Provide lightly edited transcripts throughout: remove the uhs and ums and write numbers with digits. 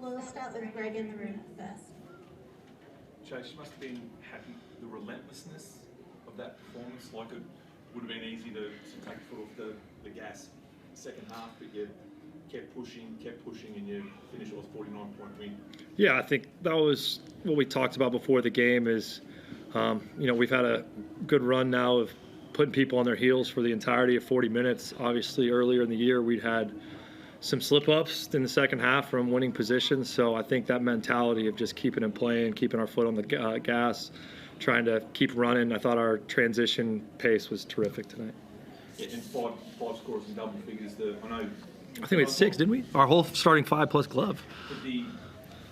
We'll start with Greg in the room first. Chase, you must have been happy the relentlessness of that performance. Like it would have been easy to take the foot off the gas second half, but you kept pushing, and you finished with a 49-point win. Yeah, I think that was what we talked about before the game is, we've had a good run now of putting people on their heels for the entirety of 40 minutes. Obviously, earlier in the year, we'd had some slip-ups in the second half from winning positions. So I think that mentality of just keeping and playing, keeping our foot on the gas, trying to keep running. I thought our transition pace was terrific tonight. Yeah, and five scores in double figures. I think we had 6, didn't we? Our whole starting 5 plus glove.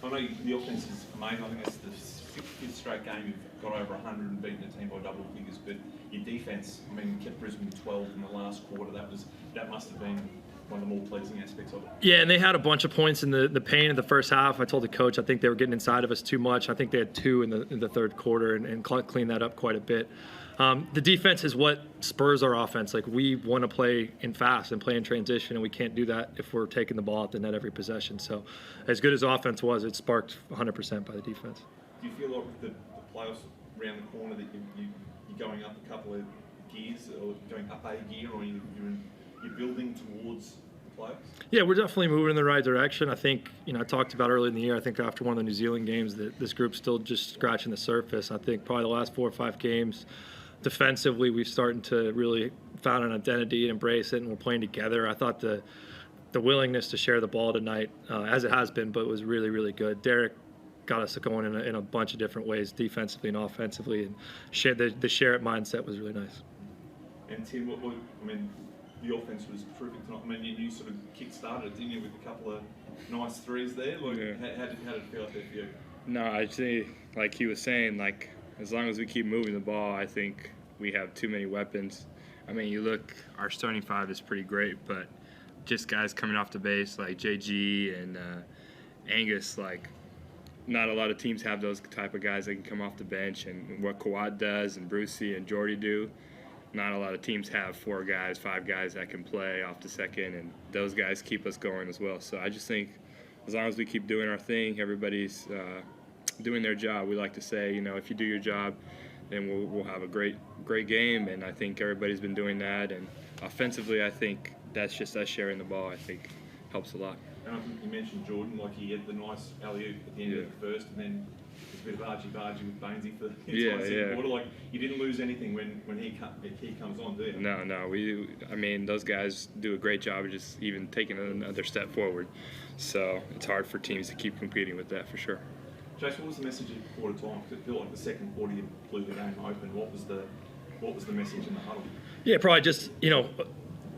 I know the offense is amazing. I think it's the fifth straight game you've got over 100 and beaten a team by double figures. But your defense, kept Brisbane 12 in the last quarter. That must have been one of the more pleasing aspects of it. Yeah, and they had a bunch of points in the paint in the first half. I told the coach I think they were getting inside of us too much. I think they had 2 in the third quarter and cleaned that up quite a bit. The defense is what spurs our offense. Like, we want to play in fast and play in transition, and we can't do that if we're taking the ball at the net every possession. So as good as offense was, it sparked 100% by the defense. Do you feel like with the playoffs around the corner that you're going up a couple of gears, or going up a gear, or you're building towards the playoffs? Yeah, we're definitely moving in the right direction. I think, I talked about early in the year, I think after one of the New Zealand games that this group's still just scratching the surface. I think probably the last 4 or 5 games, defensively, we've started to really found an identity and embrace it, and we're playing together. I thought the willingness to share the ball tonight, as it has been, but was really, really good. Derek got us going in a bunch of different ways, defensively and offensively, and the share it mindset was really nice. And Tim, the offense was terrific tonight. You sort of kick-started, didn't you, with a couple of nice threes there? How did it feel out there for you? No, I'd say, like he was saying, as long as we keep moving the ball, I think we have too many weapons. You look, our starting 5 is pretty great, but just guys coming off the base like JG and Angus, not a lot of teams have those type of guys that can come off the bench, and what Kawad does and Brucey and Jordy do. Not a lot of teams have 4 guys, 5 guys that can play off the second, and those guys keep us going as well. So I just think as long as we keep doing our thing, everybody's doing their job. We like to say, if you do your job, then we'll have a great game, and I think everybody's been doing that. And offensively, I think that's just us sharing the ball, I think helps a lot. And I think you mentioned Jordan, he had the nice alley-oop at the end of the first, and then a bit of argy-bargy with Bainesy for the entire second quarter. You didn't lose anything when he comes on, do you? No. Those guys do a great job of just even taking another step forward. So it's hard for teams to keep competing with that for sure. Jace, what was the message at quarter time? Because it felt like the second quarter you blew the game open. What was the message in the huddle? Yeah, probably just,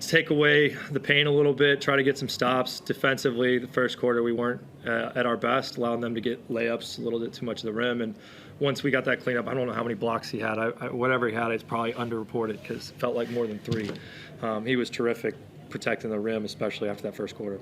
take away the pain a little bit, try to get some stops. Defensively, the first quarter we weren't at our best, allowing them to get layups a little bit too much of the rim. And once we got that cleaned up, I don't know how many blocks he had. Whatever he had, it's probably underreported because it felt like more than 3. He was terrific protecting the rim, especially after that first quarter.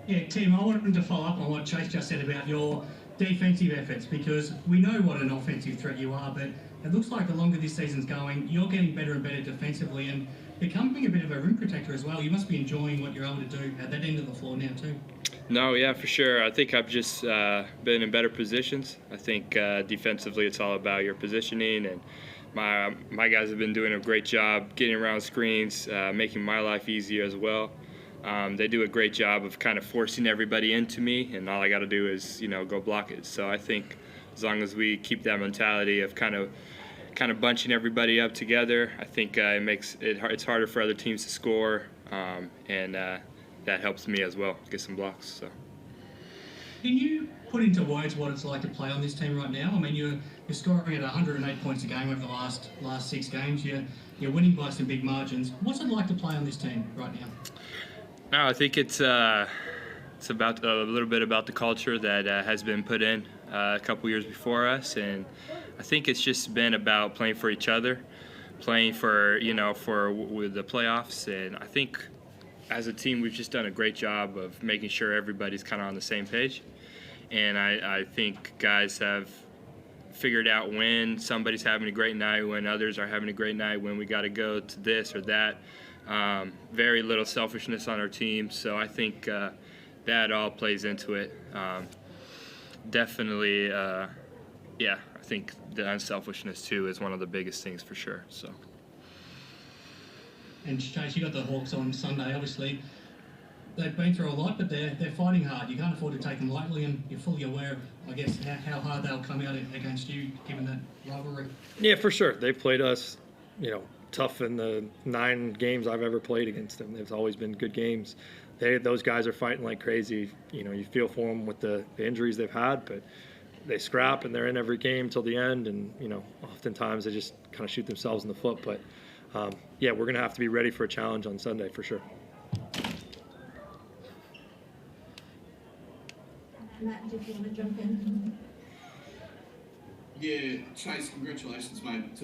Yeah, Tim, I wanted to follow up on what Chase just said about your defensive efforts, because we know what an offensive threat you are, but it looks like the longer this season's going, you're getting better and better defensively and becoming a bit of a rim protector as well. You must be enjoying what you're able to do at that end of the floor now too. No, yeah, for sure. I think I've just been in better positions. I think defensively it's all about your positioning, and my guys have been doing a great job getting around screens, making my life easier as well. They do a great job of kind of forcing everybody into me, and all I got to do is, go block it. So I think as long as we keep that mentality of kind of bunching everybody up together, I think it's harder for other teams to score, and that helps me as well get some blocks. So. Can you put into words what it's like to play on this team right now? You're scoring at 108 points a game over the last 6 games. You're winning by some big margins. What's it like to play on this team right now? No, I think it's about a little bit about the culture that has been put in a couple years before us, and I think it's just been about playing for each other, playing for with the playoffs, and I think as a team we've just done a great job of making sure everybody's kind of on the same page, and I think guys have figured out when somebody's having a great night, when others are having a great night, when we got to go to this or that. Very little selfishness on our team, so I think that all plays into it. Definitely, yeah, I think the unselfishness too is one of the biggest things for sure. So. And Chase, you got the Hawks on Sunday, obviously. They've been through a lot, but they're fighting hard. You can't afford to take them lightly, and you're fully aware of, I guess, how hard they'll come out against you, given that rivalry. Yeah, for sure. They've played us, tough in the 9 games I've ever played against them. They've always been good games. Those guys are fighting like crazy. You feel for them with the injuries they've had, but they scrap and they're in every game till the end. And oftentimes they just kind of shoot themselves in the foot. But yeah, we're gonna have to be ready for a challenge on Sunday for sure. Matt, did you want to jump in? Yeah, Chase, congratulations, mate.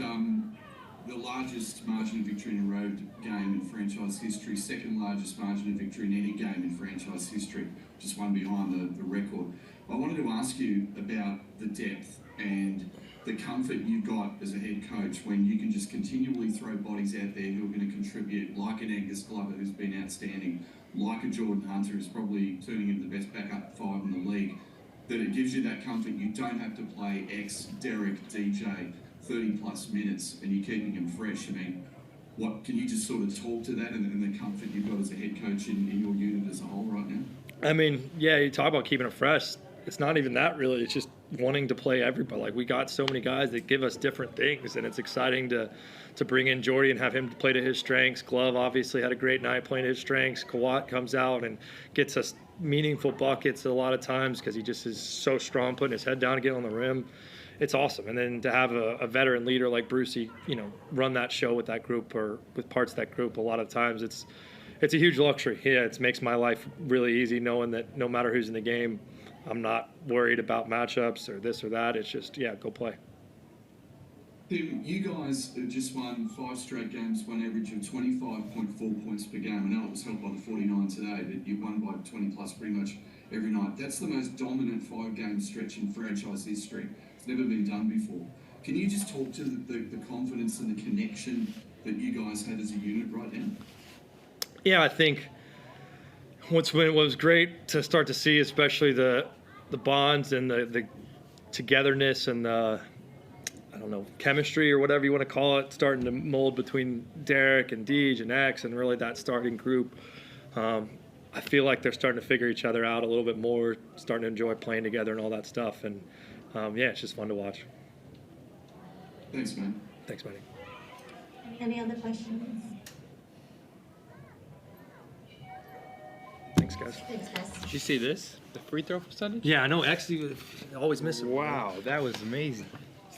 The largest margin of victory in a road game in franchise history, second largest margin of victory in any game in franchise history, just one behind the record. I wanted to ask you about the depth and the comfort you've got as a head coach when you can just continually throw bodies out there who are going to contribute, like an Angus Glover who's been outstanding, like a Jordan Hunter who's probably turning into the best backup 5 in the league, that it gives you that comfort. You don't have to play X, Derek, DJ 30 plus minutes and you're keeping them fresh. I mean, what can you just sort of talk to that and the comfort you've got as a head coach in your unit as a whole right now? I mean, yeah, you talk about keeping it fresh. It's not even that really. It's just wanting to play everybody. Like, we got so many guys that give us different things, and it's exciting to bring in Jordy and have him play to his strengths. Glove obviously had a great night playing to his strengths. Kawat comes out and gets us meaningful buckets a lot of times because he just is so strong putting his head down to get on the rim. It's awesome. And then to have a veteran leader like Brucey, run that show with that group or with parts of that group, a lot of times it's a huge luxury. Yeah, it makes my life really easy knowing that no matter who's in the game, I'm not worried about matchups or this or that. It's just, yeah, go play. Tim, you guys have just won 5 straight games, one average of 25.4 points per game. I know it was helped by the 49 today, but you won by 20 plus pretty much every night. That's the most dominant 5-game stretch in franchise history. It's never been done before. Can you just talk to the confidence and the connection that you guys had as a unit right now? Yeah, I think what was great to start to see, especially the bonds and the togetherness and the, I don't know, chemistry or whatever you want to call it, starting to mold between Derek and Deej and X and really that starting group. I feel like they're starting to figure each other out a little bit more, starting to enjoy playing together and all that stuff. And yeah, it's just fun to watch. Thanks, man. Thanks, buddy. Any other questions? Thanks, guys. Thanks, guys. Did you see this? The free throw percentage? Yeah, I know. X always missing. Wow, that was amazing.